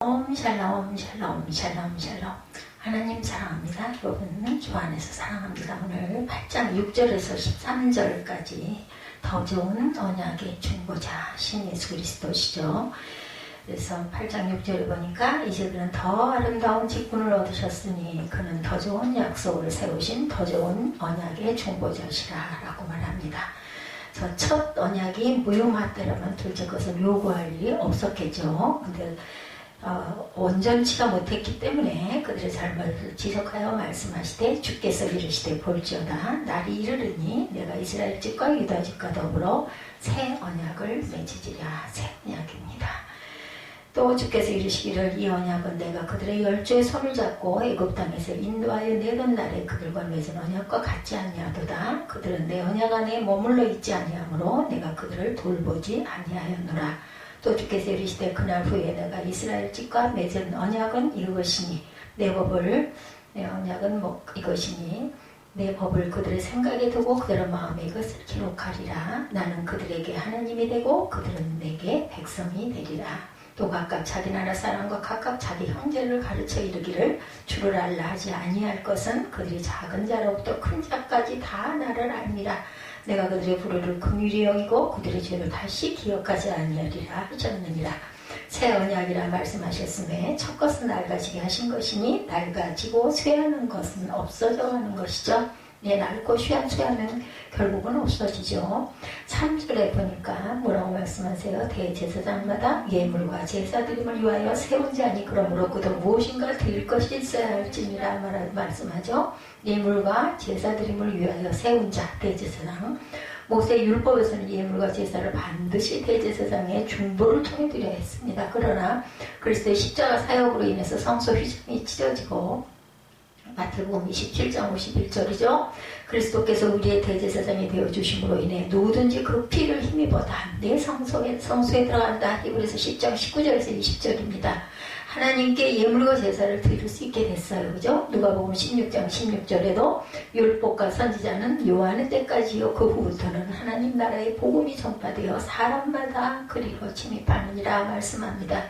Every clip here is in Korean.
샬롬 샬롬 샬롬 샬롬. 하나님 사랑합니다. 여러분은 주 안에서 사랑합니다. 오늘 8장 6절에서 13절까지 더 좋은 언약의 중보자 신 예수 그리스도시죠. 그래서 8장 6절에 보니까 이제 그는 더 아름다운 직분을 얻으셨으니 그는 더 좋은 약속을 세우신 더 좋은 언약의 중보자시라 라고 말합니다. 첫 언약이 무효화되려면 둘째 것을 요구할 일이 없었겠죠. 근데 온전치가 못했기 때문에 그들의 잘못을 지적하여 말씀하시되 주께서 이르시되 볼지어다 날이 이르르니 내가 이스라엘 집과 유다 집과 더불어 새 언약을 맺으리라. 새 언약입니다. 또 주께서 이르시기를 이 언약은 내가 그들의 열조의 손을 잡고 애굽 땅에서 인도하여 내던 날에 그들과 맺은 언약과 같지 아니하도다. 그들은 내 언약 안에 머물러 있지 아니하므로 내가 그들을 돌보지 아니하였노라. 또 주께서 이르시되 그날 후에 내가 이스라엘 집과 맺은 언약은 이것이니 내 언약은 이것이니 내 법을 그들의 생각에 두고 그들의 마음에 이것을 기록하리라. 나는 그들에게 하나님이 되고 그들은 내게 백성이 되리라. 또 각각 자기 나라 사람과 각각 자기 형제를 가르쳐 이르기를 주를 알라 하지 아니할 것은 그들이 작은 자로부터 큰 자까지 다 나를 알미라. 내가 그들의 불의를 긍휼히 여기고 그들의 죄를 다시 기억하지 아니하리라 하셨느니라. 새 언약이라 말씀하셨음에 첫 것은 낡아지게 하신 것이니 낡아지고 쇠하는 것은 없어져 가는 것이죠. 낡고 쇠하면 결국은 없어지죠. 3절에 보니까 뭐라고 말씀하세요? 대제사장마다 예물과 제사드림을 위하여 세운 자니 그러므로 그도 무엇인가 드릴 것이 있어야 할지니라 말씀하죠. 예물과 제사드림을 위하여 세운 자 대제사장. 모세 율법에서는 예물과 제사를 반드시 대제사장의 중보를 통해 드려야 했습니다. 그러나 그리스도의 십자가 사역으로 인해서 성소 휘장이 찢어지고 마태복음 27장 51절이죠. 그리스도께서 우리의 대제사장이 되어주심으로 인해 누구든지 그 피를 힘입어다 내 성소에 들어간다. 히브리서 10장 19절에서 20절입니다. 하나님께 예물과 제사를 드릴 수 있게 됐어요. 그죠? 누가복음 16장 16절에도 율법과 선지자는 요한의 때까지요 그 후부터는 하나님 나라의 복음이 전파되어 사람마다 그리로 침입하느니라 말씀합니다.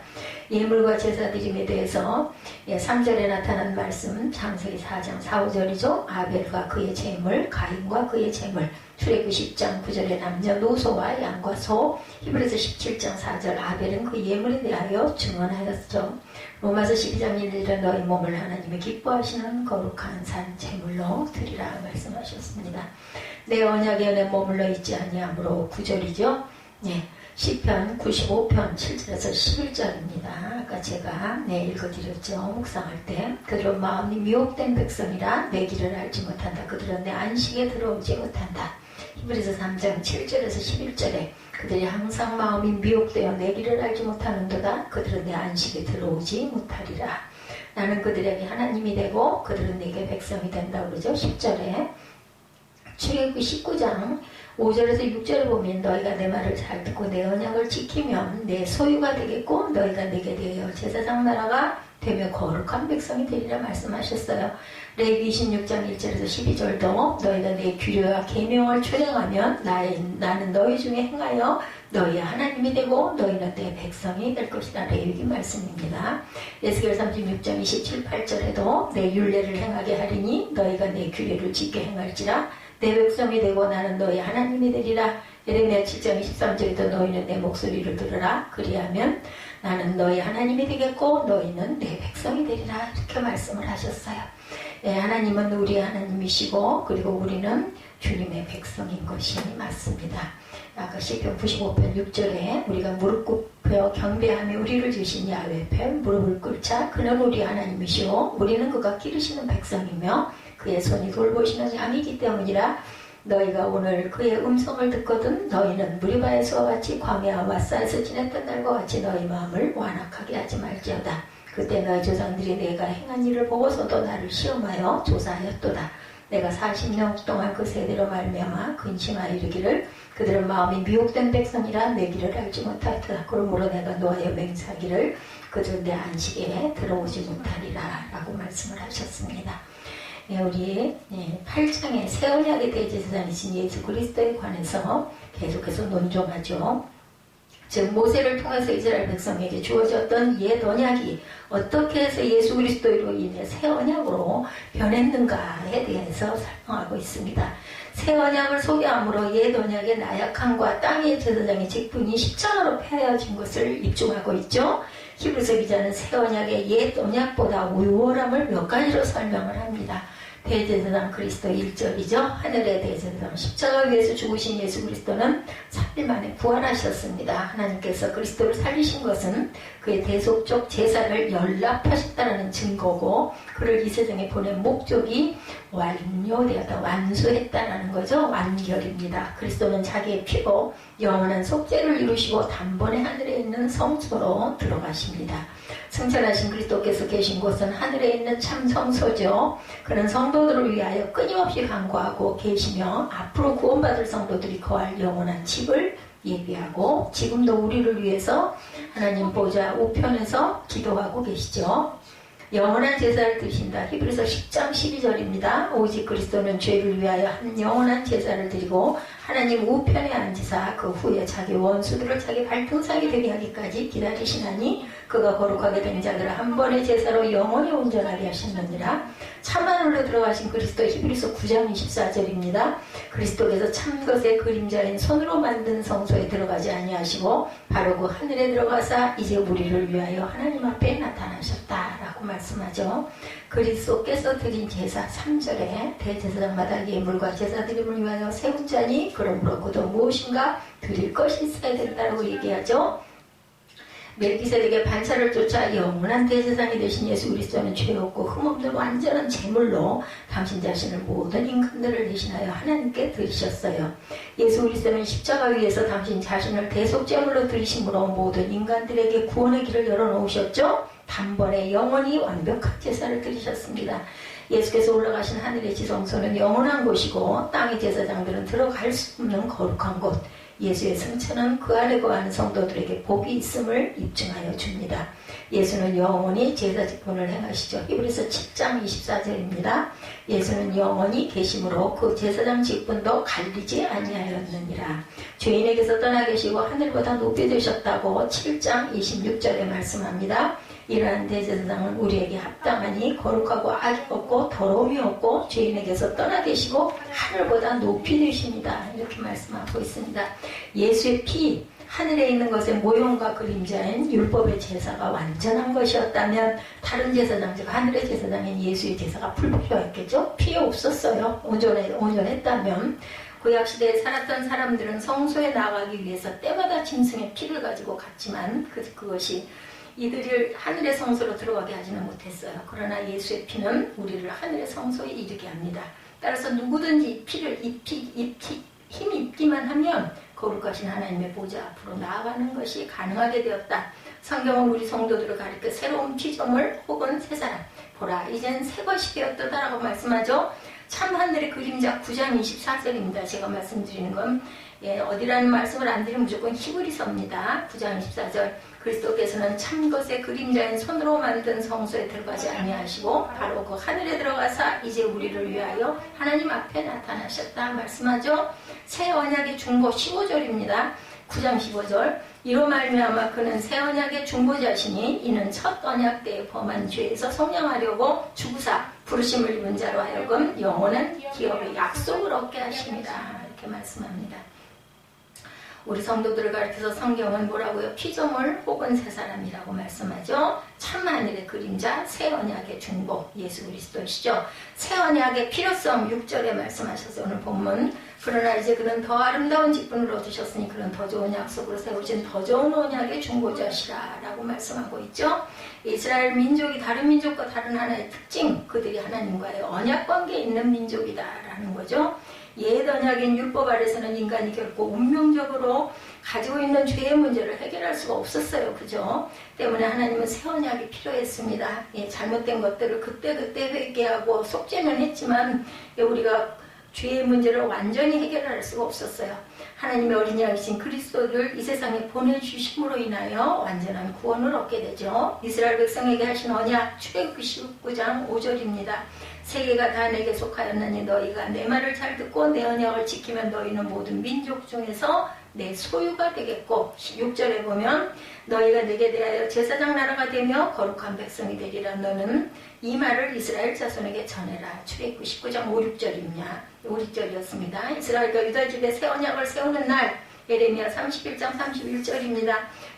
예물과 제사드림에 대해서 3절에 나타난 말씀 창세기 4장 4, 5절이죠. 아벨과 그의 제물, 가인과 그의 제물. 출애굽기 10장 9절에 남녀노소와 양과 소. 히브리서 17장 4절 아벨은 그 예물에 대하여 증언하였죠. 로마서 12장 1절에 너희 몸을 하나님이 기뻐하시는 거룩한 산 제물로 드리라 말씀하셨습니다. 내 언약에 안에 머물러 있지 아니하므로 9절이죠. 시편 95편 7절에서 11절입니다. 아까 제가 읽어드렸죠. 묵상할 때 그들은 마음이 미혹된 백성이라 내 길을 알지 못한다. 그들은 내 안식에 들어오지 못한다. 히브리서 3장 7절에서 11절에 그들이 항상 마음이 미혹되어 내 길을 알지 못하는도다. 그들은 내 안식에 들어오지 못하리라. 나는 그들에게 하나님이 되고 그들은 내게 백성이 된다 그러죠. 10절에 출애굽기 19장 5절에서 6절을 보면 너희가 내 말을 잘 듣고 내 언약을 지키면 내 소유가 되겠고 너희가 내게 되어 제사장 나라가 되며 거룩한 백성이 되리라 말씀하셨어요. 레위기 26장 1절에서 12절도 너희가 내 규례와 계명을 초행하면 나는 너희 중에 행하여 너희의 하나님이 되고 너희는 내 백성이 될 것이다. 레위기 말씀입니다. 에스겔 36장 27, 8절에도 내 율례를 행하게 하리니 너희가 내 규례를 지켜 행할지라 내 백성이 되고 나는 너희 하나님이 되리라. 예레미야 7장 23절에도 너희는 내 목소리를 들으라. 그리하면 나는 너희 하나님이 되겠고 너희는 내 백성이 되리라. 이렇게 말씀을 하셨어요. 하나님은 우리 하나님이시고 그리고 우리는 주님의 백성인 것이 맞습니다. 아까 시편 95편 6절에 우리가 무릎 꿇혀 경배하며 우리를 주신 야훼 앞에 무릎을 꿇자. 그는 우리 하나님이시오 우리는 그가 기르시는 백성이며 그의 손이 돌보시는 양이기 때문이라. 너희가 오늘 그의 음성을 듣거든 너희는 무리바에서와 같이 광야와 마사에서 지냈던 날과 같이 너희 마음을 완악하게 하지 말지어다. 그때 너희 조상들이 내가 행한 일을 보고서도 나를 시험하여 조사하였도다. 내가 40년 동안 그 세대로 말미암아 근심하여 이르기를 그들은 마음이 미혹된 백성이라 내 길을 알지 못하였다. 그러므로 내가 노하여 맹세하기를 그들 내 안식에 들어오지 못하리라 라고 말씀을 하셨습니다. 우리 8장의 새 언약의 대제사장이신 예수 그리스도에 관해서 계속해서 논종하죠. 즉 모세를 통해서 이스라엘 백성에게 주어졌던 옛 언약이 어떻게 해서 예수 그리스도로 인해 새 언약으로 변했는가에 대해서 설명하고 있습니다. 새 언약을 소개함으로 옛 언약의 나약함과 땅의 제사장의 직분이 십자가로 폐하여진 것을 입증하고 있죠. 히브리서 기자는 새 언약의 옛 언약보다 우월함을 몇 가지로 설명을 합니다. 대제사장 그리스도 1절이죠. 하늘의 대제사장 십자가 위에서 죽으신 예수 그리스도는 3일 만에 부활하셨습니다. 하나님께서 그리스도를 살리신 것은 그의 대속적 제사를 연락하셨다는 증거고 그를 이 세상에 보낸 목적이 완료되었다, 완수했다는 거죠. 완결입니다. 그리스도는 자기의 피로 영원한 속죄를 이루시고 단번에 하늘에 있는 성소로 들어가십니다. 승천하신 그리스도께서 계신 곳은 하늘에 있는 참 성소죠. 그는 성도들을 위하여 끊임없이 간구하고 계시며 앞으로 구원받을 성도들이 거할 영원한 집을 예비하고 지금도 우리를 위해서 하나님 보좌 우편에서 기도하고 계시죠. 영원한 제사를 드리신다. 히브리서 10장 12절입니다. 오직 그리스도는 죄를 위하여 한 영원한 제사를 드리고 하나님 우편에 앉으사 그 후에 자기 원수들을 자기 발등상이 되게 하기까지 기다리시나니 그가 거룩하게 된 자들을 한 번의 제사로 영원히 온전하게 하셨느니라. 참하늘로 들어가신 그리스도 히브리서 9장 24절입니다. 그리스도께서 참것의 그림자인 손으로 만든 성소에 들어가지 아니하시고 바로 그 하늘에 들어가사 이제 우리를 위하여 하나님 앞에 나타나셨다라고 말씀하죠. 그리스도께서 드린 제사 3절에 대제사장마다 예물과 제사 드림을 위하여 세운 자니 그러므로 그도 무엇인가 드릴 것이 있어야 된다고 얘기하죠. 멜기세덱의 반차를 쫓아 영원한 대제사장이 되신 예수 그리스도는 죄 없고 흠없는 완전한 제물로 당신 자신을 모든 인간들을 대신하여 하나님께 드리셨어요. 예수 그리스도는 십자가 위에서 당신 자신을 대속제물로 드리심으로 모든 인간들에게 구원의 길을 열어놓으셨죠. 단번에 영원히 완벽한 제사를 드리셨습니다. 예수께서 올라가신 하늘의 지성소는 영원한 곳이고 땅의 제사장들은 들어갈 수 없는 거룩한 곳. 예수의 승천은 그 안에 거하는 성도들에게 복이 있음을 입증하여 줍니다. 예수는 영원히 제사 직분을 행하시죠. 히브리서 7장 24절입니다. 예수는 영원히 계심으로 그 제사장 직분도 갈리지 아니하였느니라. 죄인에게서 떠나 계시고 하늘보다 높이 되셨다고 7장 26절에 말씀합니다. 이러한 대제사장은 우리에게 합당하니 거룩하고 악이 없고 더러움이 없고 죄인에게서 떠나 계시고 하늘보다 높이 되십니다. 이렇게 말씀하고 있습니다. 예수의 피, 하늘에 있는 것의 모형과 그림자인 율법의 제사가 완전한 것이었다면 다른 제사장, 즉 하늘의 제사장인 예수의 제사가 불필요했겠죠? 필요 없었어요. 온전했다면. 구약시대에 살았던 사람들은 성소에 나가기 위해서 때마다 짐승의 피를 가지고 갔지만 그것이 이들을 하늘의 성소로 들어가게 하지는 못했어요. 그러나 예수의 피는 우리를 하늘의 성소에 이르게 합니다. 따라서 누구든지 피를 힘 입기만 하면 거룩하신 하나님의 보좌 앞으로 나아가는 것이 가능하게 되었다. 성경은 우리 성도들을 가리켜 새로운 피조물 혹은 새 사람, 보라 이젠 새 것이 되었다라고 말씀하죠. 참 하늘의 그림자 9장 24절입니다. 제가 말씀드리는 건 어디라는 말씀을 안 드리면 무조건 히브리서입니다. 9장 24절. 그리스도께서는 참것의 그림자인 손으로 만든 성소에 들어가지 아니하시고 바로 그 하늘에 들어가사 이제 우리를 위하여 하나님 앞에 나타나셨다 말씀하죠. 새 언약의 중보 15절입니다. 9장 15절. 이로 말미암아 그는 새 언약의 중보자시니 이는 첫 언약 때에 범한 죄에서 성령하려고 주구사 부르심을 입은 자로 하여금 영원한 기업의 약속을 얻게 하십니다. 이렇게 말씀합니다. 우리 성도들을 가르쳐서 성경은 뭐라고요? 피조물 혹은 새 사람이라고 말씀하죠. 참 하늘의 그림자, 새 언약의 중보, 예수 그리스도시죠. 새 언약의 필요성 6절에 말씀하셔서 오늘 본문 그러나 이제 그는 더 아름다운 직분을 얻으셨으니 그는 더 좋은 약속으로 세우신 더 좋은 언약의 중보자시라 라고 말씀하고 있죠. 이스라엘 민족이 다른 민족과 다른 하나의 특징, 그들이 하나님과의 언약 관계에 있는 민족이다라는 거죠. 옛 언약인 율법 아래서는 인간이 결코 운명적으로 가지고 있는 죄의 문제를 해결할 수가 없었어요. 그죠? 때문에 하나님은 새 언약이 필요했습니다. 잘못된 것들을 그때그때 회개하고 속죄는 했지만 우리가 죄의 문제를 완전히 해결할 수가 없었어요. 하나님의 어린 양이신 그리스도를 이 세상에 보내주심으로 인하여 완전한 구원을 얻게 되죠. 이스라엘 백성에게 하신 언약 출애굽기 19장 5절입니다. 세계가 다 내게 속하였나니 너희가 내 말을 잘 듣고 내 언약을 지키면 너희는 모든 민족 중에서 내 소유가 되겠고 6절에 보면 너희가 내게 대하여 제사장 나라가 되며 거룩한 백성이 되리라. 너는 이 말을 이스라엘 자손에게 전해라. 출애굽기 19장 5, 6절이었습니다. 이스라엘과 유다 집에 새 언약을 세우는 날 예레미야 31장 31절입니다.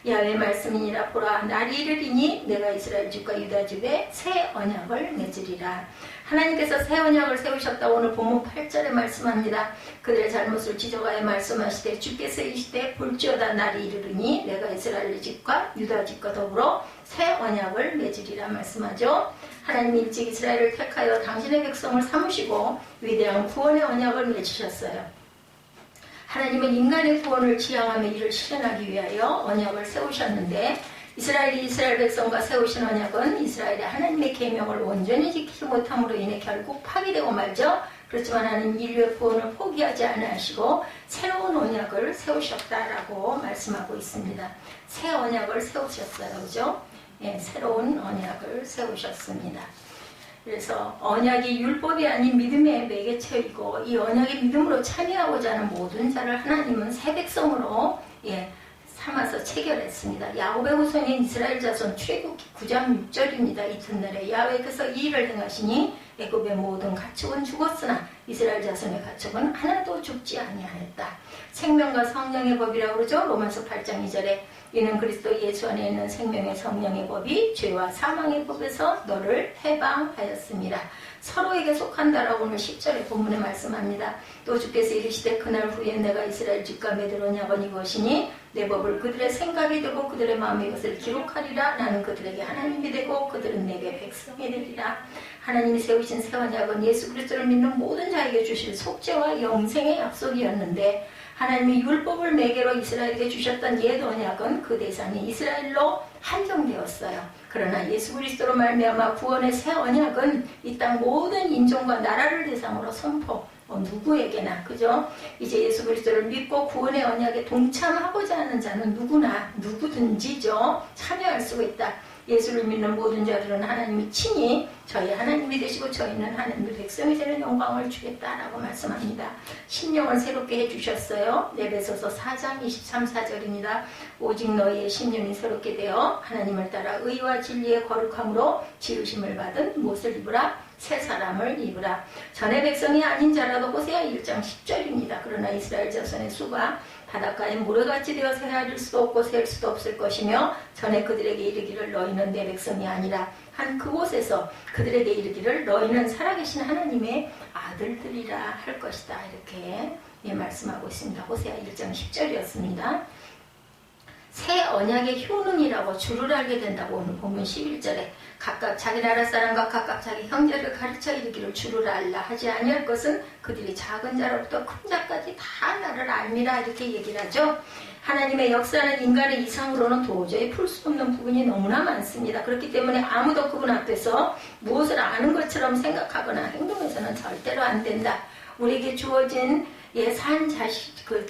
야훼의 말씀이니라. 보라, 날이 이르리니 내가 이스라엘 집과 유다 집에 새 언약을 맺으리라. 하나님께서 새 언약을 세우셨다고 오늘 본문 8절에 말씀합니다. 그들의 잘못을 지적하여 말씀하시되 주께서 이시되 볼지어다 날이 이르르니 내가 이스라엘 집과 유다 집과 더불어 새 언약을 맺으리라 말씀하죠. 하나님이 일찍 이스라엘을 택하여 당신의 백성을 삼으시고 위대한 구원의 언약을 맺으셨어요. 하나님은 인간의 구원을 지향하며 이를 실현하기 위하여 언약을 세우셨는데 이스라엘이 이스라엘 백성과 세우신 언약은 이스라엘이 하나님의 계명을 온전히 지키지 못함으로 인해 결국 파기되고 말죠. 그렇지만 하나님 인류의 구원을 포기하지 않으시고 새로운 언약을 세우셨다라고 말씀하고 있습니다. 새 언약을 세우셨어요. 그죠? 예, 새로운 언약을 세우셨습니다. 그래서 언약이 율법이 아닌 믿음의 매개체이고 이 언약의 믿음으로 참여하고자 하는 모든 자를 하나님은 새 백성으로 삼아서 체결했습니다. 야곱의 후손인 이스라엘 자손 출애굽기 9장 6절입니다. 이튿날에 야훼께서 이 일을 행하시니 애굽의 모든 가축은 죽었으나 이스라엘 자손의 가축은 하나도 죽지 아니하였다. 생명과 성령의 법이라고 그러죠. 로마서 8장 2절에 이는 그리스도 예수 안에 있는 생명의 성령의 법이 죄와 사망의 법에서 너를 해방하였습니다. 서로에게 속한다라고 오늘 10절의 본문에 말씀합니다. 또 주께서 이르시되 그날 후에 내가 이스라엘 집과 맺을 언약은 이것이니 내 법을 그들의 생각이 되고 그들의 마음에 이것을 기록하리라. 나는 그들에게 하나님이 되고 그들은 내게 백성이 되리라. 하나님이 세우신 새 언약은 예수 그리스도를 믿는 모든 자에게 주실 속죄와 영생의 약속이었는데 하나님이 율법을 매개로 이스라엘에게 주셨던 옛 언약은 그 대상이 이스라엘로 한정되었어요. 그러나 예수 그리스도로 말미암아 구원의 새 언약은 이 땅 모든 인종과 나라를 대상으로 선포. 누구에게나 그죠? 이제 예수 그리스도를 믿고 구원의 언약에 동참하고자 하는 자는 누구든지죠. 참여할 수가 있다. 예수를 믿는 모든 자들은 하나님이 친히 저희 하나님이 되시고 저희는 하나님의 백성이 되는 영광을 주겠다라고 말씀합니다. 심령을 새롭게 해주셨어요. 에베소서 4장 23, 4절입니다. 오직 너희의 심령이 새롭게 되어 하나님을 따라 의와 진리의 거룩함으로 지으심을 받은 못을 입으라. 새 사람을 입으라. 전의 백성이 아닌 자라도 호세아 1장 10절입니다. 그러나 이스라엘 자손의 수가 바닷가에 모래같이 되어 헤아릴 수도 없고 셀 수도 없을 것이며 전에 그들에게 이르기를 너희는 내 백성이 아니라 한 그곳에서 그들에게 이르기를 너희는 살아계신 하나님의 아들들이라 할 것이다. 이렇게 말씀하고 있습니다. 호세아 1장 10절이었습니다. 새 언약의 효능이라고 주를 알게 된다고 오늘 본문 11절에 각각 자기 나라 사람과 각각 자기 형제를 가르쳐 이르기를 주를 알라 하지 아니할 것은 그들이 작은 자로부터 큰 자까지 다 나를 알미라 이렇게 얘기를 하죠. 하나님의 역사는 인간의 이상으로는 도저히 풀 수 없는 부분이 너무나 많습니다. 그렇기 때문에 아무도 그분 앞에서 무엇을 아는 것처럼 생각하거나 행동해서는 절대로 안 된다. 우리에게 주어진 예산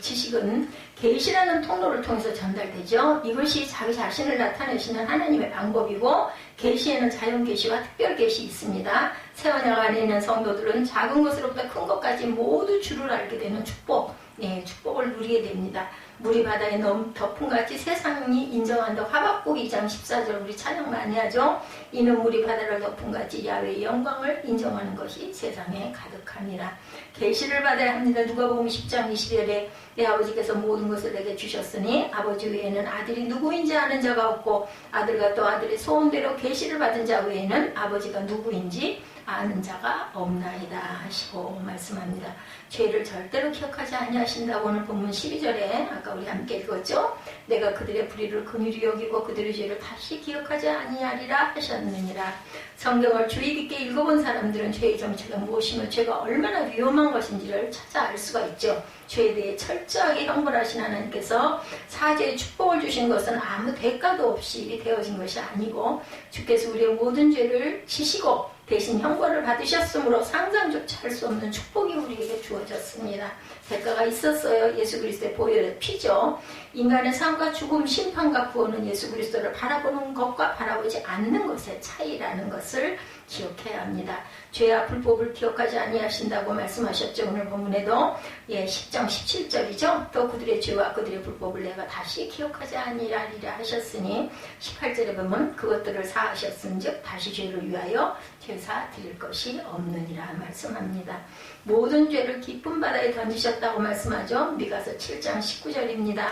지식은 계시라는 통로를 통해서 전달되죠. 이것이 자기 자신을 나타내시는 하나님의 방법이고 계시에는 자연 계시와 특별 계시 있습니다. 새 언약 안에 있는 성도들은 작은 것으로부터 큰 것까지 모두 주를 알게 되는 축복을 누리게 됩니다. 물이 바다에 덮음같이 세상이 인정한다. 하박국 2장 14절 우리 찬양 많이 하죠. 이는 물이 바다를 덮음같이 야훼의 영광을 인정하는 것이 세상에 가득하니라. 계시를 받아야 합니다. 누가복음 10장 20절에 내 아버지께서 모든 것을 내게 주셨으니 아버지 외에는 아들이 누구인지 아는 자가 없고 아들과 또 아들의 소원대로 계시를 받은 자 외에는 아버지가 누구인지 아는 자가 없나이다 하시고 말씀합니다. 죄를 절대로 기억하지 아니하신다고 오늘 본문 12절에 아까 우리 함께 읽었죠. 내가 그들의 불의를 긍휼히 여기고 그들의 죄를 다시 기억하지 아니하리라 하셨느니라. 성경을 주의 깊게 읽어본 사람들은 죄의 정체가 무엇이며 죄가 얼마나 위험한 것인지를 찾아 알 수가 있죠. 죄에 대해 철저하게 형벌하신 하나님께서 사죄의 축복을 주신 것은 아무 대가도 없이 되어진 것이 아니고 주께서 우리의 모든 죄를 지시고 대신 형벌을 받으셨으므로 상상조차 할 수 없는 축복이 우리에게 주어졌습니다. 대가가 있었어요. 예수 그리스도의 보혈의 피죠. 인간의 삶과 죽음, 심판과 구원은 예수 그리스도를 바라보는 것과 바라보지 않는 것의 차이라는 것을 기억해야 합니다. 죄와 불법을 기억하지 아니하신다고 말씀하셨죠. 오늘 본문에도 10장 17절이죠. 또 그들의 죄와 그들의 불법을 내가 다시 기억하지 아니하리라 하셨으니 18절에 보면 그것들을 사하셨은즉 다시 죄를 위하여 제사 드릴 것이 없느니라 말씀합니다. 모든 죄를 깊은 바다에 던지셨다고 말씀하죠. 미가서 7장 19절입니다.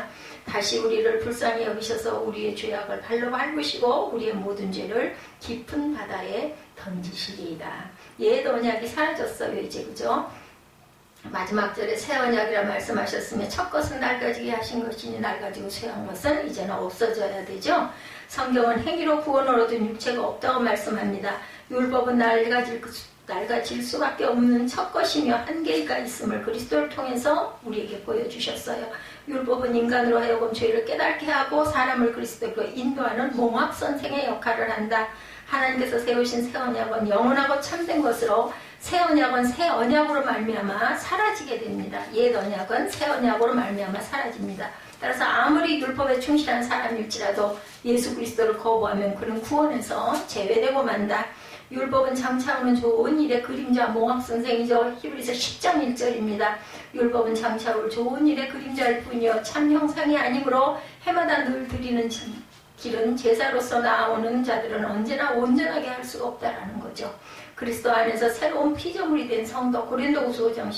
다시 우리를 불쌍히 여기셔서 우리의 죄악을 발로 밟으시고 우리의 모든 죄를 깊은 바다에 던지시리이다. 옛 언약이 사라졌어요. 이제 그죠? 마지막 절에 새 언약이라 말씀하셨으며 첫 것은 낡아지게 하신 것이니 낡아지고 쇠한 것은 이제는 없어져야 되죠. 성경은 행위로 구원을 얻은 육체가 없다고 말씀합니다. 율법은 낡아질 수밖에 없는 첫 것이며 한계가 있음을 그리스도를 통해서 우리에게 보여주셨어요. 율법은 인간으로 하여금 죄를 깨닫게 하고 사람을 그리스도로 인도하는 몽합선생의 역할을 한다. 하나님께서 세우신 새 언약은 영원하고 참된 것으로 새 언약은 새 언약으로 말미암아 사라지게 됩니다. 옛 언약은 새 언약으로 말미암아 사라집니다. 따라서 아무리 율법에 충실한 사람일지라도 예수 그리스도를 거부하면 그는 구원에서 제외되고 만다. 율법은 장차오는 좋은 일의 그림자 몽합선생이죠. 히브리서 10장 1절입니다. 율법은 장차올 좋은 일의 그림자일 뿐이요 참 형상이 아니므로 해마다 늘 드리는 길은 제사로서 나오는 자들은 언제나 온전하게 할 수가 없다라는 거죠. 그리스도 안에서 새로운 피조물이 된 성도 고린도후서 5장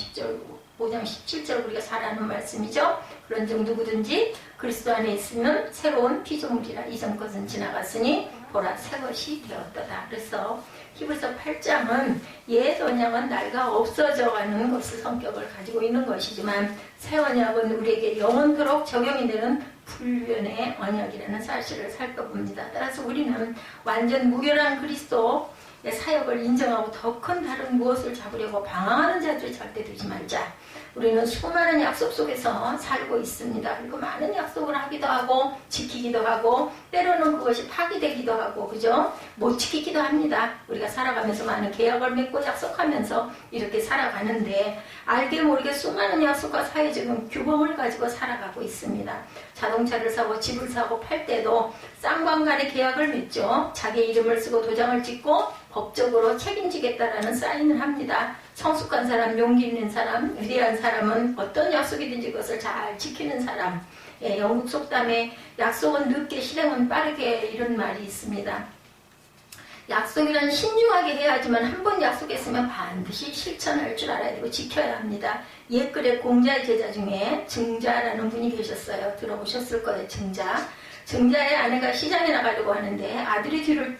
17절 우리가 잘 아는 말씀이죠. 그런즉 누구든지 그리스도 안에 있으면 새로운 피조물이라 이전 것은 지나갔으니 보라 새 것이 되었다. 그래서 히브리서 8장은 옛 언약은 낡아 없어져가는 것의 성격을 가지고 있는 것이지만 새 언약은 우리에게 영원토록 적용이 되는 불변의 언약이라는 사실을 살펴봅니다. 따라서 우리는 완전 무결한 그리스도의 사역을 인정하고 더 큰 다른 무엇을 잡으려고 방황하는 자들 절대 두지 말자. 우리는 수많은 약속 속에서 살고 있습니다. 그리고 많은 약속을 하기도 하고 지키기도 하고 때로는 그것이 파기되기도 하고 그죠? 못 지키기도 합니다. 우리가 살아가면서 많은 계약을 맺고 약속하면서 이렇게 살아가는데 알게 모르게 수많은 약속과 사회적인 규범을 가지고 살아가고 있습니다. 자동차를 사고 집을 사고 팔 때도 쌍방간의 계약을 맺죠. 자기 이름을 쓰고 도장을 찍고 법적으로 책임지겠다라는 사인을 합니다. 성숙한 사람, 용기 있는 사람, 위대한 사람은 어떤 약속이든지 그것을 잘 지키는 사람. 영국 속담에 약속은 늦게 실행은 빠르게 이런 말이 있습니다. 약속이란 신중하게 해야지만 한 번 약속했으면 반드시 실천할 줄 알아야 되고 지켜야 합니다. 옛글의 공자의 제자 중에 증자라는 분이 계셨어요. 들어보셨을 거예요. 증자의 아내가 시장에 나가려고 하는데 아들이 뒤를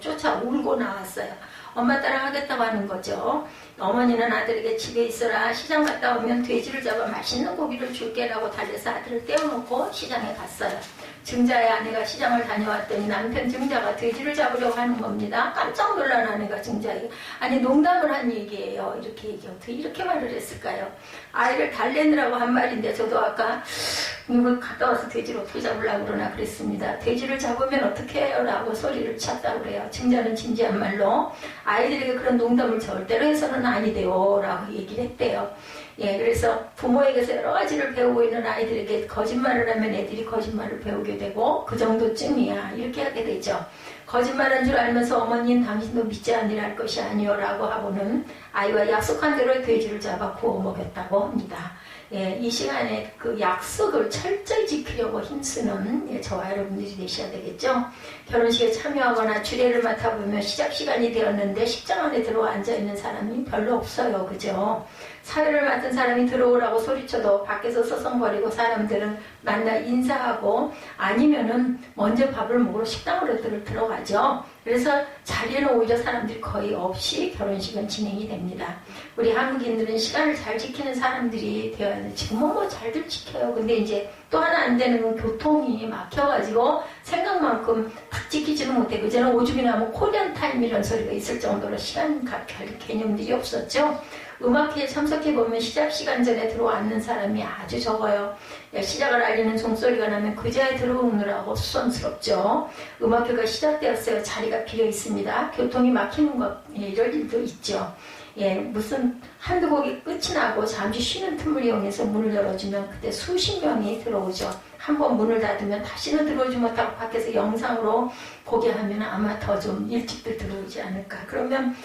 쫓아 울고 나왔어요. 엄마 따라 하겠다고 하는 거죠. 어머니는 아들에게 집에 있어라. 시장 갔다 오면 돼지를 잡아 맛있는 고기를 줄게라고 달래서 아들을 떼어놓고 시장에 갔어요. 증자의 아내가 시장을 다녀왔더니 남편 증자가 돼지를 잡으려고 하는 겁니다. 깜짝 놀란 아내가 증자에게 아니 농담을 한 얘기예요. 이렇게 얘기해요. 어떻게 이렇게 말을 했을까요? 아이를 달래느라고 한 말인데 저도 아까 이걸 갔다 와서 돼지를 어떻게 잡으려고 그러나 그랬습니다. 돼지를 잡으면 어떻게 해요? 라고 소리를 쳤다고 그래요. 증자는 진지한 말로 아이들에게 그런 농담을 절대로 해서는 아니대요 라고 얘기를 했대요. 그래서 부모에게서 여러 가지를 배우고 있는 아이들에게 거짓말을 하면 애들이 거짓말을 배우게 되고 그 정도쯤이야 이렇게 하게 되죠. 거짓말한 줄 알면서 어머니는 당신도 믿지 않으려 할 것이 아니요 라고 하고는 아이와 약속한 대로 돼지를 잡아 구워 먹였다고 합니다. 이 시간에 그 약속을 철저히 지키려고 힘쓰는 저와 여러분들이 되셔야 되겠죠. 결혼식에 참여하거나 주례를 맡아보면 시작 시간이 되었는데 식장 안에 들어와 앉아있는 사람이 별로 없어요. 그죠? 사회를 맡은 사람이 들어오라고 소리쳐도 밖에서 서성거리고 사람들은 만나 인사하고 아니면은 먼저 밥을 먹으러 식당으로 들어가죠. 그래서 자리에는 오히려 사람들이 거의 없이 결혼식은 진행이 됩니다. 우리 한국인들은 시간을 잘 지키는 사람들이 되어야 돼. 지금은 뭐 잘들 지켜요. 근데 이제 또 하나 안 되는 건 교통이 막혀가지고 생각만큼 딱 지키지는 못해. 그전에 오죽이나 하면 코리안 타임 이런 소리가 있을 정도로 시간 개념들이 없었죠. 음악회에 참석해보면 시작 시간 전에 들어왔는 사람이 아주 적어요. 시작을 알리는 종소리가 나면 그 자리에 들어오느라고 수선스럽죠. 음악회가 시작되었어요. 자리가 비어 있습니다. 교통이 막히는 것, 이럴 일도 있죠. 무슨 한두 곡이 끝이 나고 잠시 쉬는 틈을 이용해서 문을 열어주면 그때 수십 명이 들어오죠. 한번 문을 닫으면 다시는 들어오지 못하고 밖에서 영상으로 보게 하면 아마 더 좀 일찍들 들어오지 않을까. 그러면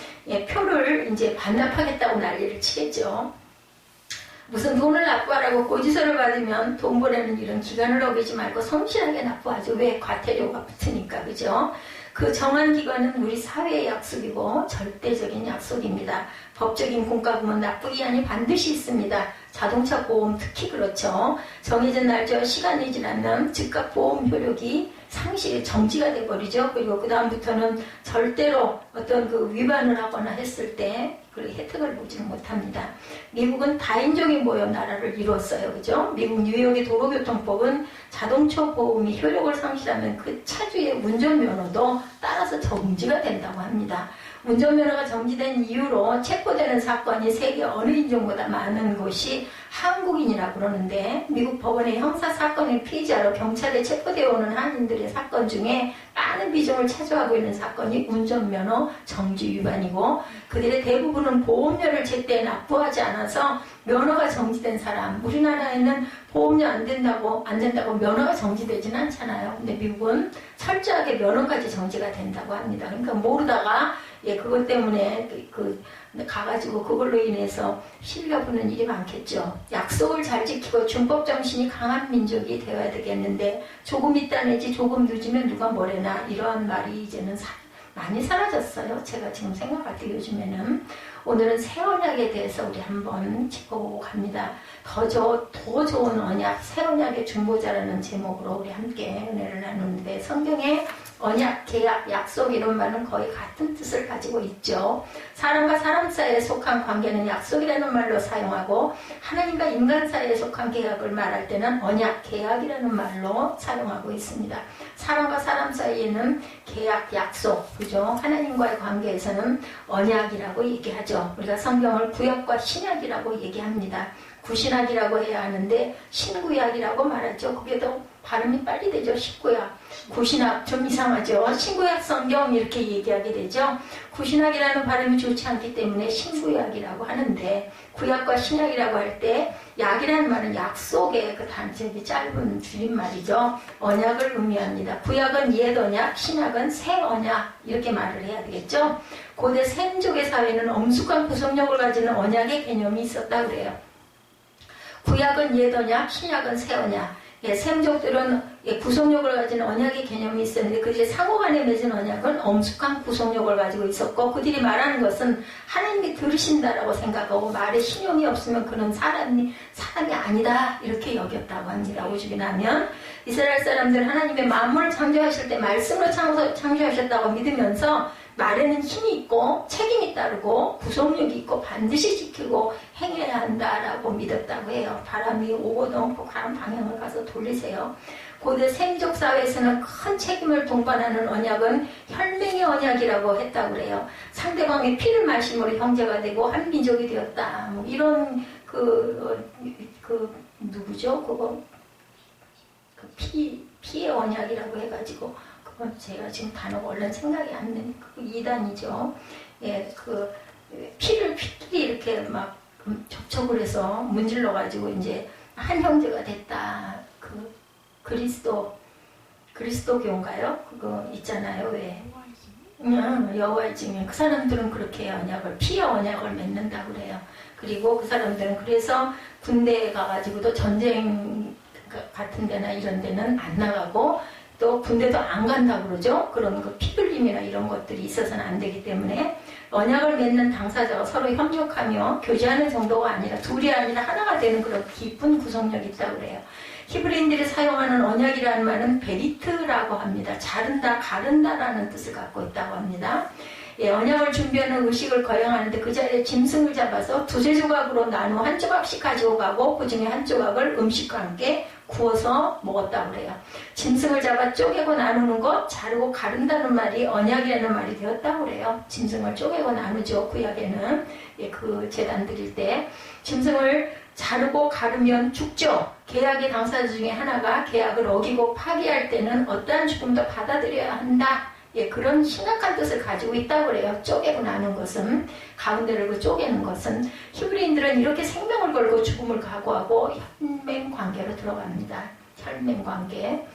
표를 이제 반납하겠다고 난리를 치겠죠. 무슨 돈을 납부하라고 고지서를 받으면 돈 보내는 일은 기간을 어기지 말고 성실하게 납부하죠. 왜? 과태료가 붙으니까. 그죠? 그 정한 기간은 우리 사회의 약속이고 절대적인 약속입니다. 법적인 공과금은 납부기한이 반드시 있습니다. 자동차 보험 특히 그렇죠. 정해진 날짜와 시간이 지나면 즉각 보험 효력이 정지가 돼버리죠. 그리고 그 다음부터는 절대로 어떤 그 위반을 하거나 했을 때 그 혜택을 보지는 못합니다. 미국은 다인종이 모여 나라를 이뤘어요. 그죠? 미국 뉴욕의 도로교통법은 자동차 보험이 효력을 상실하면 그 차주의 운전면허도 따라서 정지가 된다고 합니다. 운전면허가 정지된 이유로 체포되는 사건이 세계 어느 인종보다 많은 곳이 한국인이라고 그러는데 미국 법원의 형사사건의 피의자로 경찰에 체포되어 오는 한인들의 사건 중에 많은 비중을 차지하고 있는 사건이 운전면허 정지 위반이고 그들의 대부분은 보험료를 제때 납부하지 않아서 면허가 정지된 사람. 우리나라에는 보험료 안 된다고 면허가 정지되지는 않잖아요. 근데 미국은 철저하게 면허까지 정지가 된다고 합니다. 그러니까 모르다가 그것 때문에 가가지고 그걸로 인해서 시비가 붙는 일이 많겠죠. 약속을 잘 지키고 준법 정신이 강한 민족이 되어야 되겠는데 조금 있다 내지 조금 늦으면 누가 뭐래나 이러한 말이 이제는 많이 사라졌어요. 제가 지금 생각할 때 요즘에는. 오늘은 새 언약에 대해서 우리 한번 짚어보고 갑니다. 더 좋은 언약, 새 언약의 중보자라는 제목으로 우리 함께 은혜를 나누는데 성경에 언약, 계약, 약속 이런 말은 거의 같은 뜻을 가지고 있죠. 사람과 사람 사이에 속한 관계는 약속이라는 말로 사용하고 하나님과 인간 사이에 속한 계약을 말할 때는 언약, 계약이라는 말로 사용하고 있습니다. 사람과 사람 사이에는 계약, 약속, 그죠? 하나님과의 관계에서는 언약이라고 얘기하죠. 우리가 성경을 구약과 신약이라고 얘기합니다. 구신약이라고 해야 하는데 신구약이라고 말하죠. 그게 더 발음이 빨리 되죠. 신구약. 구신약 좀 이상하죠. 신구약 성경 이렇게 얘기하게 되죠. 구신약이라는 발음이 좋지 않기 때문에 신구약이라고 하는데 구약과 신약이라고 할 때 약이라는 말은 약속의 그 단적이 짧은 줄임말이죠. 언약을 의미합니다. 구약은 옛 언약, 신약은 새 언약 이렇게 말을 해야 되겠죠. 고대 셈족의 사회는 엄숙한 구속력을 가지는 언약의 개념이 있었다 그래요. 구약은 옛 언약, 신약은 새 언약. 셈족들은 구속력을 가진 언약의 개념이 있었는데 그들이 상호간에 맺은 언약은 엄숙한 구속력을 가지고 있었고 그들이 말하는 것은 하나님이 들으신다라고 생각하고 말에 신용이 없으면 그는 사람이 아니다 이렇게 여겼다고 합니다. 오죽이나 하면 이스라엘 사람들 하나님의 만물을 창조하실 때 말씀으로 창조하셨다고 믿으면서 말에는 힘이 있고 책임이 따르고 구속력이 있고 반드시 지키고 행해야 한다라고 믿었다고 해요. 바람이 오고도 그 바람 방향을 가서 돌리세요. 고대 셈족 사회에서는 큰 책임을 동반하는 언약은 혈맹의 언약이라고 했다고 그래요. 상대방의 피를 마심으로 형제가 되고 한 민족이 되었다. 뭐 이런 누구죠? 그거 피의 언약이라고 해가지고. 제가 지금 단어가 얼른 생각이 안 나는 그 이단이죠. 피끼리 이렇게 막 접촉을 해서 문질러 가지고 이제 한 형제가 됐다. 그리스도교인가요? 그거 있잖아요. 왜? 여호와의 증인. 그 사람들은 그렇게 피의 언약을 맺는다고 그래요. 그리고 그 사람들은 그래서 군대에 가가지고도 전쟁 같은 데나 이런 데는 안 나가고 또 군대도 안 간다고 그러죠. 그런 피 흘림이나 이런 것들이 있어서는 안 되기 때문에 언약을 맺는 당사자가 서로 협력하며 교제하는 정도가 아니라 둘이 아니라 하나가 되는 그런 깊은 구속력이 있다고 그래요. 히브리인들이 사용하는 언약이라는 말은 베리트라고 합니다. 자른다, 가른다라는 뜻을 갖고 있다고 합니다. 예, 언약을 준비하는 의식을 거행하는데 그 자리에 짐승을 잡아서 두세 조각으로 나누어 한 조각씩 가지고 가고 그 중에 한 조각을 음식과 함께 구워서 먹었다고 그래요. 짐승을 잡아 쪼개고 나누는 것, 자르고 가른다는 말이 언약이라는 말이 되었다고 그래요. 짐승을 쪼개고 나누죠. 구약에는 예, 그 제단 드릴 때 짐승을 자르고 가르면 죽죠. 계약의 당사자 중에 하나가 계약을 어기고 파기할 때는 어떠한 죽음도 받아들여야 한다. 예, 그런 심각한 뜻을 가지고 있다고 그래요. 쪼개고 나눈 것은, 가운데를 쪼개는 것은. 히브리인들은 이렇게 생명을 걸고 죽음을 각오하고 혈맹 관계로 들어갑니다. 혈맹 관계.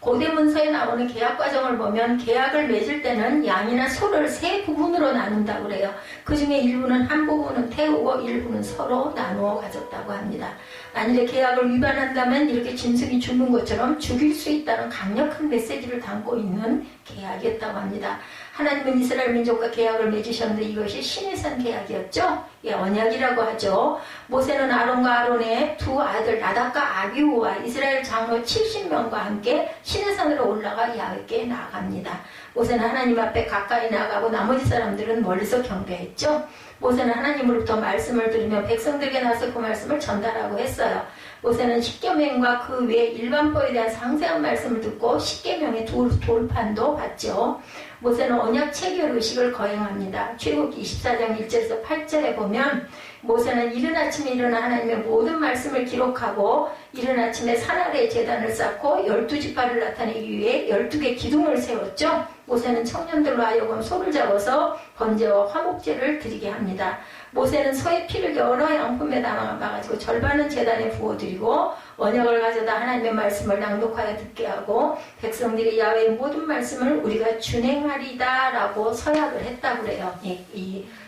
고대 문서에 나오는 계약 과정을 보면 계약을 맺을 때는 양이나 소를 세 부분으로 나눈다고 그래요. 그 중에 일부는 한 부분은 태우고 일부는 서로 나누어 가졌다고 합니다. 만일에 계약을 위반한다면 이렇게 짐승이 죽는 것처럼 죽일 수 있다는 강력한 메시지를 담고 있는 계약이었다고 합니다. 하나님은 이스라엘 민족과 계약을 맺으셨는데 이것이 시내산 계약이었죠. 예, 언약이라고 하죠. 모세는 아론과 아론의 두 아들 나답과 아비후와 이스라엘 장로 70명과 함께 시내산으로 올라가 야훼께 나아갑니다. 모세는 하나님 앞에 가까이 나가고 나머지 사람들은 멀리서 경배했죠. 모세는 하나님으로부터 말씀을 들으며 백성들에게 나서 그 말씀을 전달하고 했어요. 모세는 십계명과 그 외 일반법에 대한 상세한 말씀을 듣고 십계명의 돌판도 받죠. 모세는 언약 체결 의식을 거행합니다. 출애굽기 24장 1절에서 8절에 보면 모세는 이른 아침에 일어나 하나님의 모든 말씀을 기록하고 이른 아침에 산 아래에 제단을 쌓고 12지파를 나타내기 위해 12개 기둥을 세웠죠. 모세는 청년들로 하여금 소를 잡아서 번제와 화목제를 드리게 합니다. 모세는 소의 피를 여러 양품에 담아가지고 절반은 제단에 부어드리고 언약을 가져다 하나님의 말씀을 낭독하여 듣게 하고 백성들이 야훼의 모든 말씀을 우리가 준행하리다 라고 서약을 했다고 그래요.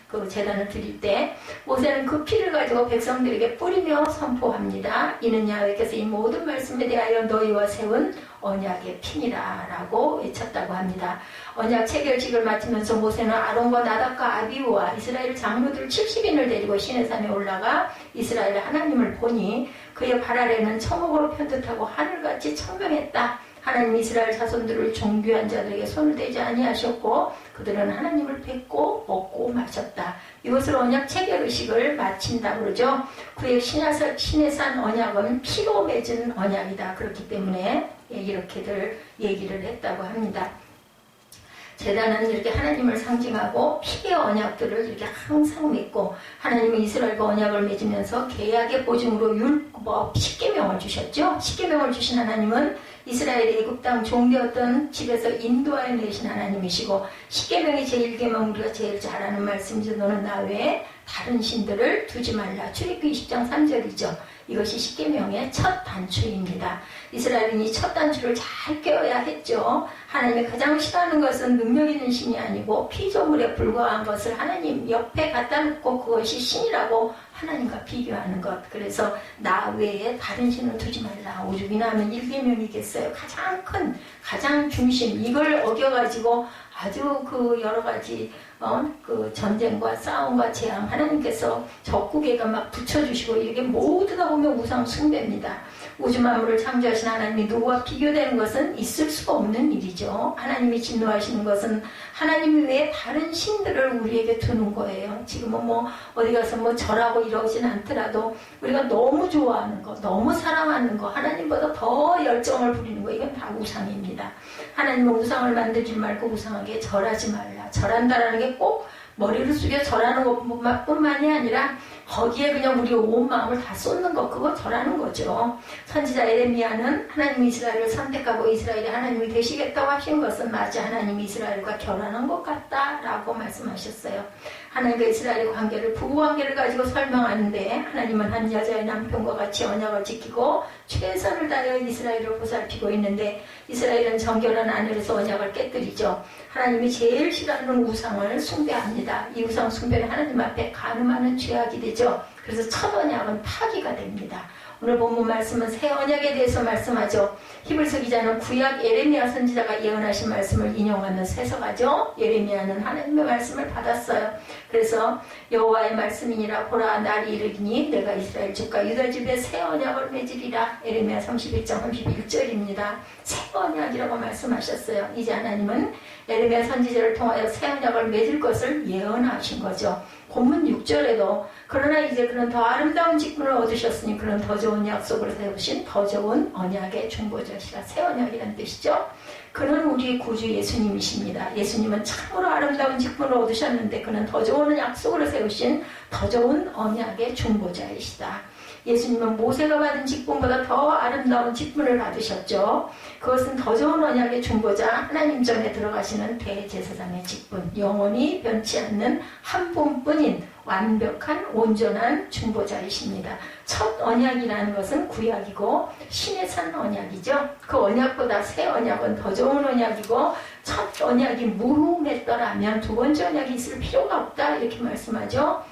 그 제단을 드릴 때 모세는 그 피를 가지고 백성들에게 뿌리며 선포합니다. 이는 야훼께서 이 모든 말씀에 대하여 너희와 세운 언약의 피니라 라고 외쳤다고 합니다. 언약 체결식을 마치면서 모세는 아론과 나답과 아비후와 이스라엘 장로들 70인을 데리고 시내산에 올라가 이스라엘 하나님을 보니 그의 발 아래는 천국으로 편듯하고 하늘같이 천명했다. 하나님 이스라엘 자손들을 종교한 자들에게 손을 대지 아니하셨고 그들은 하나님을 뵙고 먹고 마셨다. 이것을 언약 체결 의식을 마친다 그러죠. 구약 시내산 언약은 피로 맺은 언약이다. 그렇기 때문에 이렇게들 얘기를 했다고 합니다. 제단은 이렇게 하나님을 상징하고 피의 언약들을 이렇게 항상 맺고 하나님은 이스라엘과 언약을 맺으면서 계약의 보증으로 율법 10계명을 주셨죠. 10계명을 주신 하나님은 이스라엘의 애굽 땅 종되었던 집에서 인도하여 내신 하나님이시고 10계명의 제1계명 우리가 제일 잘 아는 말씀이죠. 너는 나 외에 다른 신들을 두지 말라. 출애굽기 20장 3절이죠. 이것이 10계명의 첫 단추입니다. 이스라엘은 이 첫 단추를 잘 꿰어야 했죠. 하나님이 가장 싫어하는 것은 능력 있는 신이 아니고 피조물에 불과한 것을 하나님 옆에 갖다 놓고 그것이 신이라고 하나님과 비교하는 것. 그래서 나 외에 다른 신을 두지 말라. 오죽이나 하면 1계명이겠어요. 가장 큰, 가장 중심, 이걸 어겨가지고 아주 그 여러 가지 그 전쟁과 싸움과 재앙 하나님께서 적국에가 막 붙여주시고 이게 모두 다 보면 우상 숭배입니다. 우주 만물을 창조하신 하나님이 누구와 비교되는 것은 있을 수가 없는 일이죠. 하나님이 진노하시는 것은 하나님 외에 다른 신들을 우리에게 두는 거예요. 지금은 뭐 어디 가서 뭐 절하고 이러진 않더라도 우리가 너무 좋아하는 거, 너무 사랑하는 거, 하나님보다 더 열정을 부리는 거, 이건 다 우상입니다. 하나님은 우상을 만들지 말고 우상하게 절하지 말라. 절한다라는 게 꼭 머리를 숙여 절하는 것뿐만이 아니라 거기에 그냥 우리 온 마음을 다 쏟는 것, 그거 절하는 거죠. 선지자 에레미야는 하나님이 이스라엘을 선택하고 이스라엘이 하나님이 되시겠다고 하신 것은 마치 하나님이 이스라엘과 결혼한 것 같다라고 말씀하셨어요. 하나님과 이스라엘의 관계를, 부부관계를 가지고 설명하는데 하나님은 한 여자의 남편과 같이 언약을 지키고 최선을 다하여 이스라엘을 보살피고 있는데 이스라엘은 정결한 아내로서 언약을 깨뜨리죠. 하나님이 제일 싫어하는 우상을 숭배합니다. 이 우상 숭배는 하나님 앞에 간음하는 죄악이 되죠. 그래서 첫 언약은 파기가 됩니다. 오늘 본문 말씀은 새 언약에 대해서 말씀하죠. 히브리서 기자는 구약 예레미야 선지자가 예언하신 말씀을 인용하면서 해석하죠. 예레미야는 하나님의 말씀을 받았어요. 그래서 여호와의 말씀이니라. 보라, 날이 이르기니 내가 이스라엘 집과 유다 집에 새 언약을 맺으리라. 예레미야 31장 31절입니다. 새 언약이라고 말씀하셨어요. 이제 하나님은 에레미야 선지자를 통하여 새 언약을 맺을 것을 예언하신 거죠. 본문 6절에도 그러나 이제 그런 더 아름다운 직분을 얻으셨으니 그런 더 좋은 약속을 세우신 더 좋은 언약의 중보자시라. 새 언약이라는 뜻이죠. 그는 우리의 구주 예수님이십니다. 예수님은 참으로 아름다운 직분을 얻으셨는데 그는 더 좋은 약속을 세우신 더 좋은 언약의 중보자이시다. 예수님은 모세가 받은 직분보다 더 아름다운 직분을 받으셨죠. 그것은 더 좋은 언약의 중보자, 하나님 전에 들어가시는 대제사장의 직분, 영원히 변치 않는 한 분뿐인 완벽한 온전한 중보자이십니다. 첫 언약이라는 것은 구약이고 신의 산 언약이죠. 그 언약보다 새 언약은 더 좋은 언약이고 첫 언약이 무흠했더라면 두 번째 언약이 있을 필요가 없다 이렇게 말씀하죠.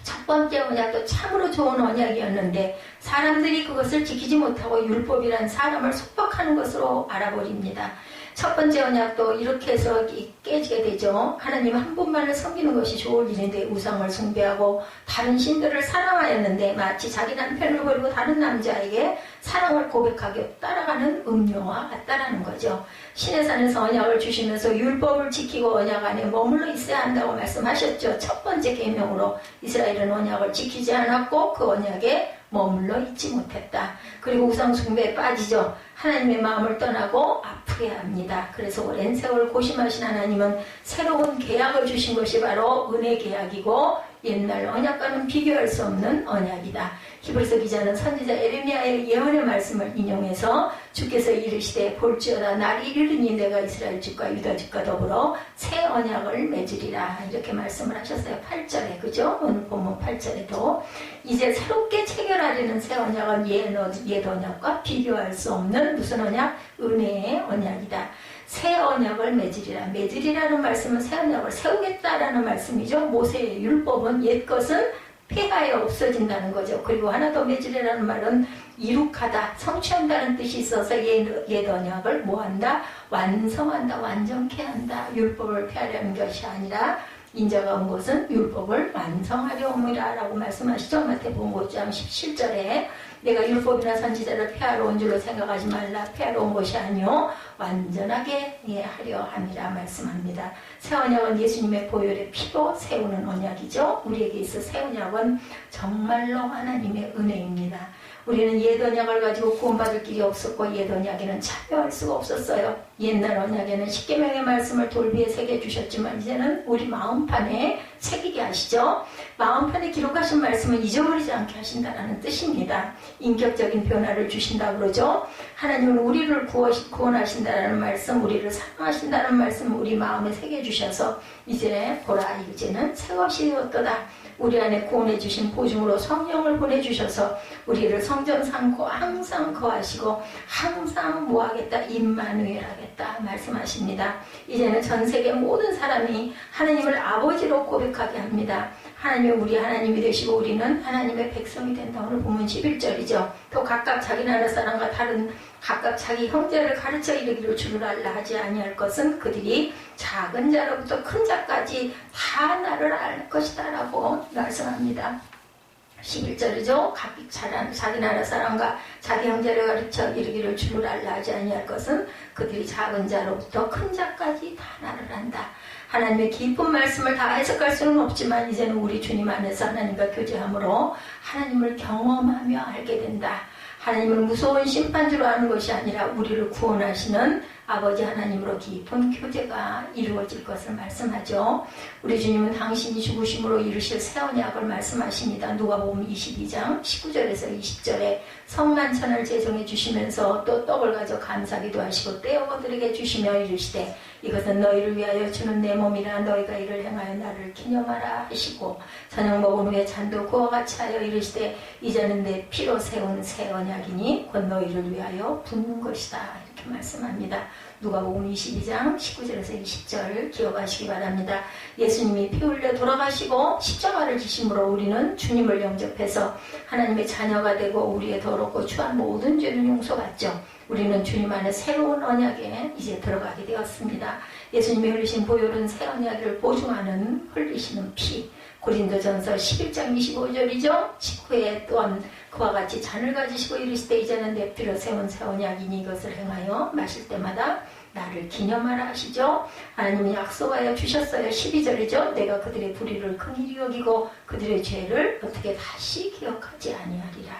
첫 번째 언약도 참으로 좋은 언약이었는데 사람들이 그것을 지키지 못하고 율법이란 사람을 속박하는 것으로 알아버립니다. 첫 번째 언약도 이렇게 해서 깨지게 되죠. 하나님 한 분만을 섬기는 것이 좋을 일인데 우상을 숭배하고 다른 신들을 사랑하였는데 마치 자기 남편을 버리고 다른 남자에게 사랑을 고백하게 따라가는 음료와 같다라는 거죠. 신의 산에서 언약을 주시면서 율법을 지키고 언약 안에 머물러 있어야 한다고 말씀하셨죠. 첫 번째 계명으로 이스라엘은 언약을 지키지 않았고 그 언약에 머물러 있지 못했다. 그리고 우상 숭배에 빠지죠. 하나님의 마음을 떠나고 아프게 합니다. 그래서 오랜 세월 고심하신 하나님은 새로운 계약을 주신 것이 바로 은혜 계약이고 옛날 언약과는 비교할 수 없는 언약이다. 히브리서 기자는 선지자 에레미야의 예언의 말씀을 인용해서 주께서 이르시되 볼지어다 날이 이르니 내가 이스라엘 집과 유다 집과 더불어 새 언약을 맺으리라 이렇게 말씀을 하셨어요. 8절에 그죠? 오늘 본문 8절에도 이제 새롭게 체결하려는 새 언약은 옛 언약과 비교할 수 없는 무슨 언약? 은혜의 언약이다. 새 언약을 맺으리라는 말씀은 새 언약을 세우겠다라는 말씀이죠. 모세의 율법은 옛 것은 폐하여 없어진다는 거죠. 그리고 하나 더 맺으리라는 말은 이룩하다, 성취한다는 뜻이 있어서 옛 언약을 뭐한다? 완성한다, 완전케 한다. 율법을 폐하려는 것이 아니라 인자가 온 것은 율법을 완성하려 옵니다 라고 말씀하시죠. 마태복음 5장 17절에 내가 율법이나 선지자를 폐하러 온 줄로 생각하지 말라. 폐하러 온 것이 아니요 완전하게 하려 함이라 말씀합니다. 새 언약은 예수님의 보혈의 피로 세우는 언약이죠. 우리에게 있어 새 언약은 정말로 하나님의 은혜입니다. 우리는 옛 언약을 가지고 구원받을 길이 없었고 옛 언약에는 참여할 수가 없었어요. 옛날 언약에는 십계명의 말씀을 돌비에 새겨주셨지만 이제는 우리 마음판에 새기게 하시죠. 마음판에 기록하신 말씀은 잊어버리지 않게 하신다는 뜻입니다. 인격적인 변화를 주신다고 그러죠. 하나님은 우리를 구원하신다는 말씀, 우리를 사랑하신다는 말씀 우리 마음에 새겨주셔서 이제 보라 이제는 새 것이 되었도다. 우리 안에 구원해 주신 보증으로 성령을 보내주셔서 우리를 성전 삼고 항상 거하시고 항상 뭐하겠다? 임마누엘 하겠다 말씀하십니다. 이제는 전 세계 모든 사람이 하나님을 아버지로 고백하게 합니다. 하나님이 우리 하나님이 되시고 우리는 하나님의 백성이 된다. 오늘 보면 11절이죠. 또 각각 자기 나라 사람과 다른 각각 자기 형제를 가르쳐 이르기를 주를 알라 하지 아니할 것은 그들이 작은 자로부터 큰 자까지 다 나를 알 것이다 라고 말씀합니다. 11절이죠. 각각 자기 나라 사람과 자기 형제를 가르쳐 이르기를 주를 알라 하지 아니할 것은 그들이 작은 자로부터 큰 자까지 다 나를 안다. 하나님의 깊은 말씀을 다 해석할 수는 없지만 이제는 우리 주님 안에서 하나님과 교제함으로 하나님을 경험하며 알게 된다. 하나님을 무서운 심판주로 아는 것이 아니라 우리를 구원하시는 아버지 하나님으로 깊은 교제가 이루어질 것을 말씀하죠. 우리 주님은 당신이 죽으심으로 이루실 새 언약을 말씀하십니다. 누가복음 22장 19절에서 20절에 성만찬을 제정해 주시면서 또 떡을 가져 감사기도 하시고 떼어 그들에게 주시며 이르시되 이것은 너희를 위하여 주는 내 몸이라 너희가 이를 행하여 나를 기념하라 하시고 저녁 먹은 후에 잔도 그와 같이 하여 이르시되 이제는 내 피로 세운 새 언약이니 곧 너희를 위하여 붓는 것이다 이렇게 말씀합니다. 누가복음 22장 19절에서 20절 기억하시기 바랍니다. 예수님이 피 흘려 돌아가시고 십자가를 지심으로 우리는 주님을 영접해서 하나님의 자녀가 되고 우리의 더럽고 추한 모든 죄를 용서받죠. 우리는 주님 안에 새로운 언약에 이제 들어가게 되었습니다. 예수님이 흘리신 보혈은 새 언약을 보증하는 흘리시는 피. 고린도전서 11장 25절이죠. 직후에 또한 그와 같이 잔을 가지시고 이르시되 이제는 내 피로 세운 새 언약이니 이것을 행하여 마실 때마다 나를 기념하라 하시죠. 하나님은 약속하여 주셨어요. 12절이죠. 내가 그들의 불의를 긍휼히 여기고 그들의 죄를 어떻게 다시 기억하지 아니하리라.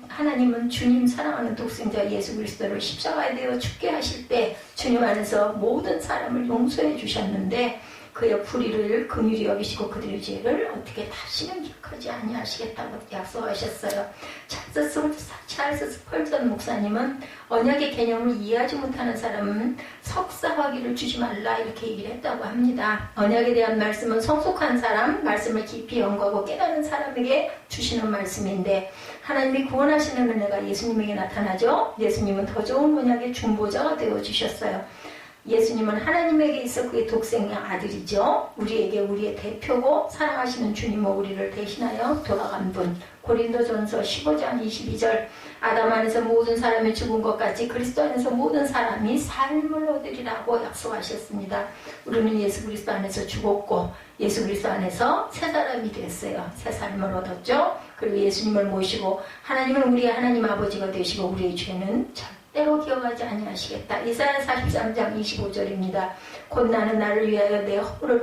하나님은 주님 사랑하는 독생자 예수 그리스도를 십자가에 대어 죽게 하실 때 주님 안에서 모든 사람을 용서해 주셨는데 그의 불의를 긍휼히 여기시고 그들의 죄를 어떻게 다시는 기억하지 아니하시겠다고 약속하셨어요. 찰스 스펄전 목사님은 언약의 개념을 이해하지 못하는 사람은 석사학위를 주지 말라 이렇게 얘기를 했다고 합니다. 언약에 대한 말씀은 성숙한 사람, 말씀을 깊이 연구하고 깨닫는 사람에게 주시는 말씀인데 하나님이 구원하시는 은혜가 예수님에게 나타나죠. 예수님은 더 좋은 언약의 중보자가 되어주셨어요. 예수님은 하나님에게 있어 그의 독생의 아들이죠. 우리에게 우리의 대표고 사랑하시는 주님은 우리를 대신하여 돌아간 분. 고린도전서 15장 22절 아담 안에서 모든 사람이 죽은 것 같이 그리스도 안에서 모든 사람이 삶을 얻으리라고 약속하셨습니다. 우리는 예수 그리스도 안에서 죽었고 예수 그리스도 안에서 새 사람이 됐어요. 새 삶을 얻었죠. 그리고 예수님을 모시고 하나님은 우리의 하나님 아버지가 되시고 우리의 죄는 때로 기억하지 아니하시겠다. 이사야 43장 25절입니다. 곧 나는 나를 위하여 내 허물을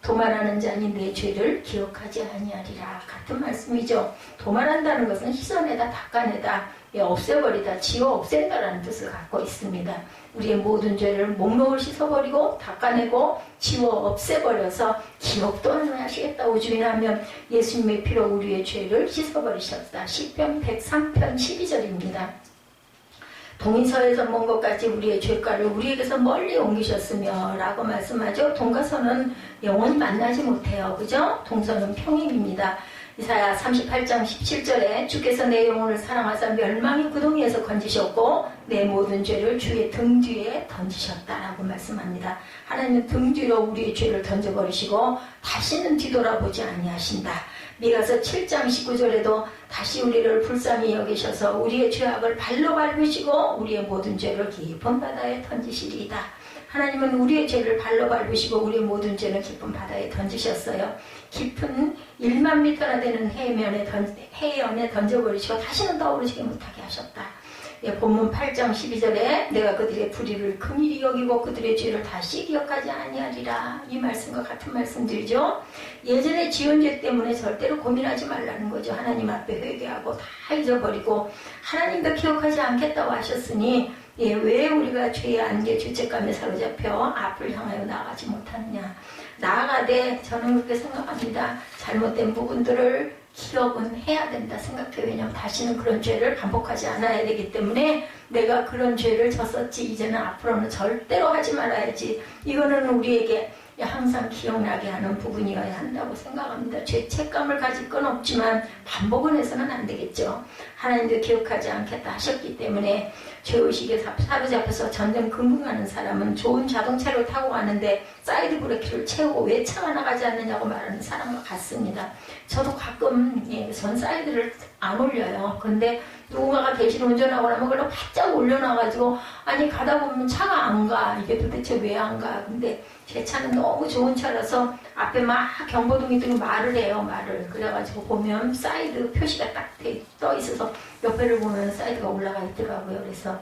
도말하는 자니 내 죄를 기억하지 아니하리라. 같은 말씀이죠. 도말한다는 것은 씻어내다, 닦아내다, 없애버리다, 지워 없앤다라는 뜻을 갖고 있습니다. 우리의 모든 죄를 목록을 씻어버리고 닦아내고 지워 없애버려서 기억도 안 하시겠다고 주인하면 예수님의 피로 우리의 죄를 씻어버리셨다. 시편 103편 12절입니다. 동인서에서 먼 것까지 우리의 죄가를 우리에게서 멀리 옮기셨으며 라고 말씀하죠. 동과 서는 영원히 만나지 못해요. 그죠? 동서는 평임입니다. 이사야 38장 17절에 주께서 내 영혼을 사랑하사 멸망의 구덩이에서 건지셨고 내 모든 죄를 주의 등 뒤에 던지셨다라고 말씀합니다. 하나님은 등 뒤로 우리의 죄를 던져버리시고 다시는 뒤돌아보지 아니하신다. 미가서 7장 19절에도 다시 우리를 불쌍히 여기셔서 우리의 죄악을 발로 밟으시고 우리의 모든 죄를 깊은 바다에 던지시리이다. 하나님은 우리의 죄를 발로 밟으시고 우리의 모든 죄는 깊은 바다에 던지셨어요. 깊은 1만 미터나 되는 해변에 던져버리시고 다시는 떠오르지게 못하게 하셨다. 본문 8장 12절에 내가 그들의 불의를 긍휼히 여기고 그들의 죄를 다시 기억하지 아니하리라. 이 말씀과 같은 말씀들이죠. 예전에 지은 죄 때문에 절대로 고민하지 말라는 거죠. 하나님 앞에 회개하고 다 잊어버리고 하나님도 기억하지 않겠다고 하셨으니 왜 우리가 죄의 안개 죄책감에 사로잡혀 앞을 향하여 나아가지 못하느냐. 나아가되 저는 그렇게 생각합니다. 잘못된 부분들을 기억은 해야 된다 생각해요. 왜냐하면 다시는 그런 죄를 반복하지 않아야 되기 때문에 내가 그런 죄를 졌었지 이제는 앞으로는 절대로 하지 말아야지. 이거는 우리에게 항상 기억나게 하는 부분이어야 한다고 생각합니다. 죄책감을 가질 건 없지만 반복은 해서는 안 되겠죠. 하나님도 기억하지 않겠다 하셨기 때문에 죄의식에 사로잡혀서 전전긍긍하는 사람은 좋은 자동차를 타고 가는데 사이드 브레이크를 채우고 왜 차가 나가지 않느냐고 말하는 사람과 같습니다. 저도 가끔 전 사이드를 안 올려요. 근데 누군가가 대신 운전하고 나면 그걸 바짝 올려놔가지고 아니 가다 보면 차가 안 가. 이게 도대체 왜 안 가. 근데 제 차는 너무 좋은 차라서 앞에 막 경보등이 뜨고 말을 해요. 말을. 그래가지고 보면 사이드 표시가 딱 떠 있어서 옆에를 보면 사이드가 올라가 있더라고요. 그래서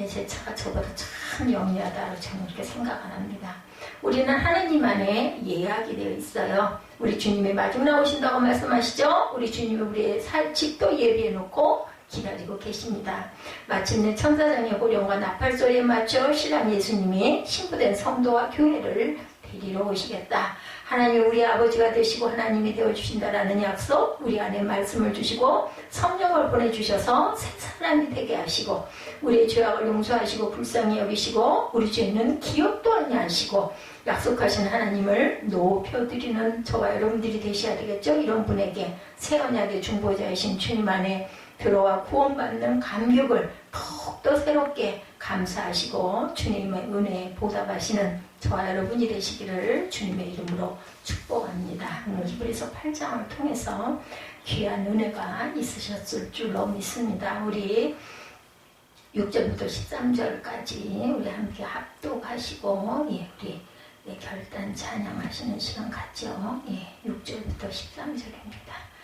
제 차가 저보다 참 영리하다고 저는 그렇게 생각을 합니다. 우리는 하나님 안에 예약이 되어 있어요. 우리 주님이 마중 나오신다고 말씀하시죠. 우리 주님이 우리의 집도 예비해 놓고 기다리고 계십니다. 마침내 천사장의 호령과 나팔소리에 맞춰 신랑 예수님이 신부된 성도와 교회를 데리러 오시겠다. 하나님 우리 아버지가 되시고 하나님이 되어주신다라는 약속, 우리 안에 말씀을 주시고 성령을 보내주셔서 새 사람이 되게 하시고 우리의 죄악을 용서하시고 불쌍히 여기시고 우리 죄는 기억도 아니하시고 약속하신 하나님을 높여드리는 저와 여러분들이 되셔야 되겠죠. 이런 분에게 새 언약의 중보자이신 주님 안에 들어와 구원받는 감격을 더욱더 새롭게 감사하시고 주님의 은혜에 보답하시는 저와 여러분이 되시기를 주님의 이름으로 축복합니다. 오늘 히브리서 8장을 통해서 귀한 은혜가 있으셨을 줄로 믿습니다. 우리 6절부터 13절까지 우리 함께 합독하시고 우리 결단 찬양하시는 시간 갖죠. 6절부터 13절입니다.